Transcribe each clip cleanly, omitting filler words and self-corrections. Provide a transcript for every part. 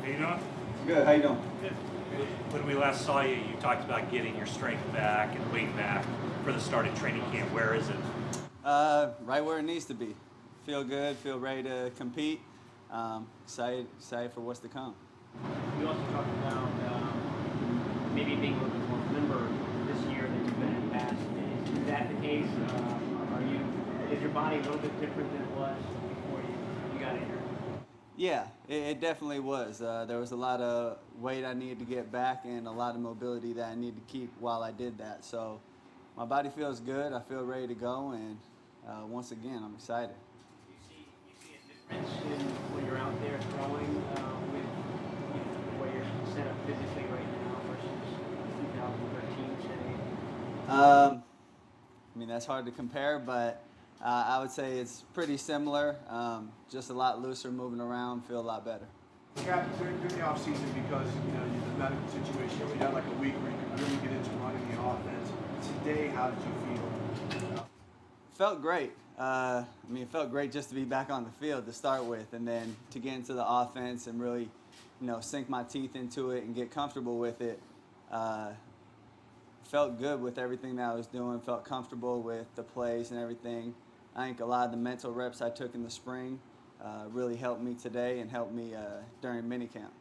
How you doing? Good. How you doing? Good. When we last saw you, you talked about getting your strength back and weight back for the start of training camp. Where is it? Right where it needs to be. Feel good. Feel ready to compete. Excited for what's to come. You also talked about maybe being a little bit more limber this year than you've been in the past. Is that the case? Is your body a little bit different than it was before you got injured? Yeah, it definitely was. There was a lot of weight I needed to get back and a lot of mobility that I needed to keep while I did that. So my body feels good. I feel ready to go, and once again, I'm excited. You see a difference in when you're out there throwing with the way you're set up physically right now versus 2013, say? I mean, that's hard to compare, but I would say it's pretty similar. Just a lot looser, moving around, feel a lot better. Cap, during the off season, because the medical situation, you had like a week where you could really get into running the offense. Today, how did you feel? Felt great. It felt great just to be back on the field to start with, and then to get into the offense and really, sink my teeth into it and get comfortable with it. Felt good with everything that I was doing. Felt comfortable with the plays and everything. I think a lot of the mental reps I took in the spring really helped me today and helped me during minicamp.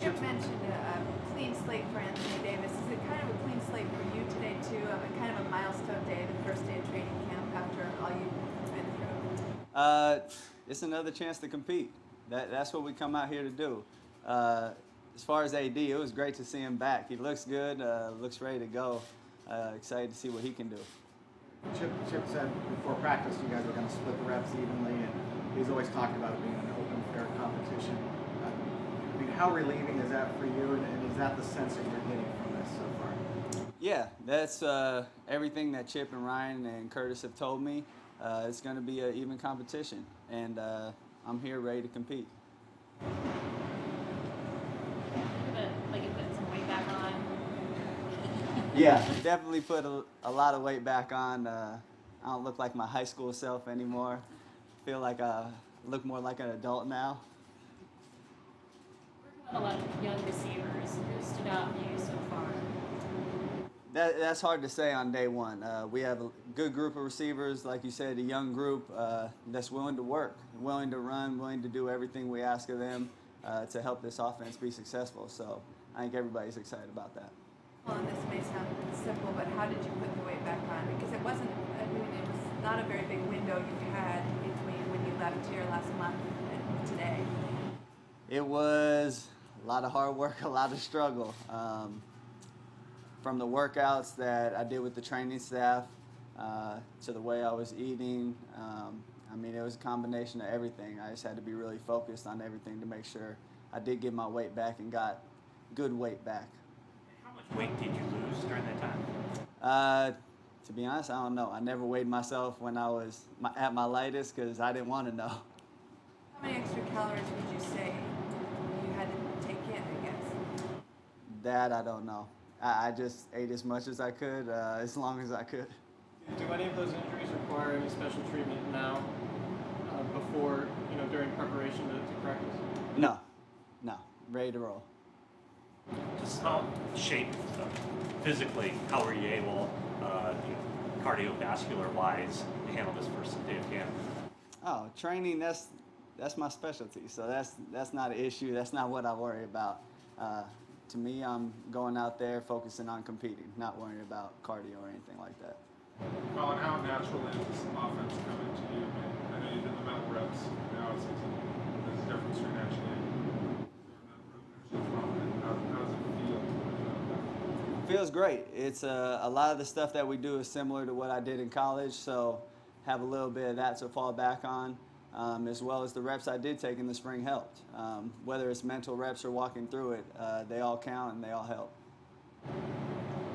You mentioned a clean slate for Anthony Davis. Is it kind of a clean slate for you today too? Kind of a milestone day, the first day of training camp after all you've been through? It's another chance to compete. That's what we come out here to do. As far as AD, it was great to see him back. He looks good, looks ready to go. Excited to see what he can do. Chip said before practice you guys were going to split the reps evenly, and he's always talking about it being an open, fair competition. How relieving is that for you, and is that the sense that you're getting from this so far? Yeah, that's everything that Chip and Ryan and Curtis have told me. It's going to be an even competition, and I'm here ready to compete. Like you put some weight back on? Yeah, definitely put a lot of weight back on. I don't look like my high school self anymore. Feel like I look more like an adult now. A lot of young receivers who stood out to you so far. That's hard to say on day one. We have a good group of receivers, like you said, a young group that's willing to work, willing to run, willing to do everything we ask of them to help this offense be successful. So I think everybody's excited about that. Well, and this may sound simple, but how did you put the weight back on? Because it was not a very big window you had between when you left here last month and today. It was a lot of hard work, a lot of struggle. From the workouts that I did with the training staff to the way I was eating. It was a combination of everything. I just had to be really focused on everything to make sure I did get my weight back and got good weight back. How much weight did you lose during that time? To be honest, I don't know. I never weighed myself when I was at my lightest because I didn't want to know. How many extra calories would you say you had to take in, I guess? That I don't know. I just ate as much as I could, as long as I could. Do any of those injuries require any special treatment now, before, during preparation to practice? No. Ready to roll. Just how shape physically, how were you able, cardiovascular wise, to handle this first day of camp? Oh, training, that's my specialty. So that's not an issue. That's not what I worry about. To me, I'm going out there focusing on competing, not worrying about cardio or anything like that. Colin, how natural is this offense coming to you? I know you did the mental reps. Now there's a difference between actually doing that reps. How does it feel? It feels great. It's a lot of the stuff that we do is similar to what I did in college, so have a little bit of that to fall back on, as well as the reps I did take in the spring helped. Whether it's mental reps or walking through it, they all count and they all help.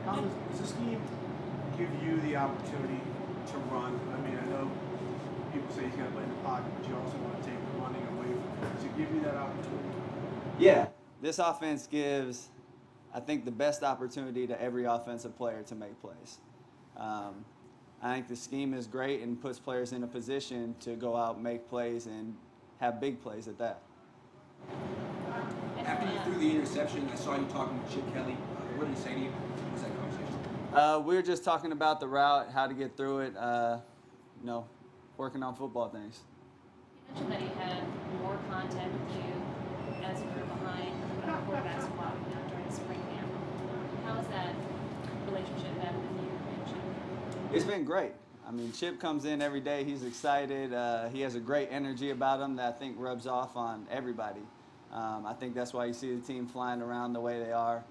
How does the scheme give you the opportunity to run? I know people say he's going to play in the pocket, but you also want to take the running away from him. Does it give you that opportunity? Yeah, this offense gives, I think, the best opportunity to every offensive player to make plays. I think the scheme is great and puts players in a position to go out, make plays, and have big plays at that. And threw the interception. I saw you talking with Chip Kelly. What did he say to you? What was that conversation? We were just talking about the route, how to get through it, you know, working on football things. You mentioned that he had more contact with you as you were behind the quarterback squad during the spring camp. How has that relationship been with you and Chip? It's been great. I mean, Chip comes in every day. He's excited. He has a great energy about him that I think rubs off on everybody. I think that's why you see the team flying around the way they are.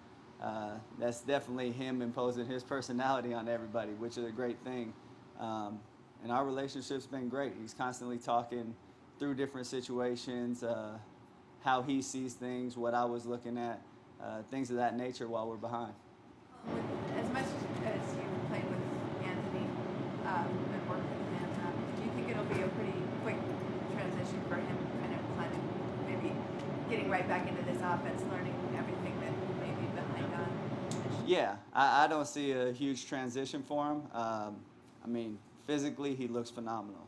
That's definitely him imposing his personality on everybody, which is a great thing. And our relationship's been great. He's constantly talking through different situations, how he sees things, what I was looking at, things of that nature while we're behind. As much as you played with Anthony and worked with him, do you think it'll be a pretty quick transition for him, kind of maybe getting right back into this offense, learning everything that may be behind on? Yeah, I don't see a huge transition for him. I mean, physically, he looks phenomenal.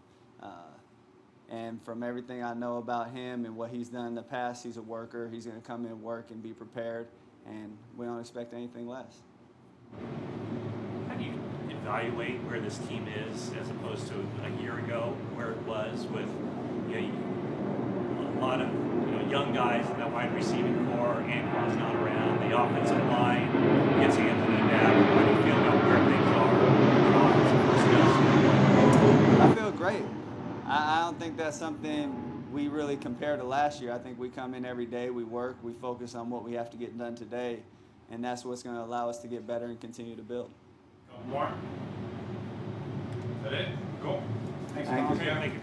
And from everything I know about him and what he's done in the past, he's a worker. He's going to come in, work, and be prepared, and we don't expect anything less. How do you evaluate where this team is as opposed to a year ago, where it was with a lot of young guys in that wide receiving core, Anquan's not around, the offensive line gets Anthony back. How do you feel about where things are in offensive personnel? I feel great. I don't think that's something we really compare to last year. I think we come in every day, we work, we focus on what we have to get done today, and that's what's going to allow us to get better and continue to build. Couple more. Is that it? Cool. Thank Thank you. you. Thank you.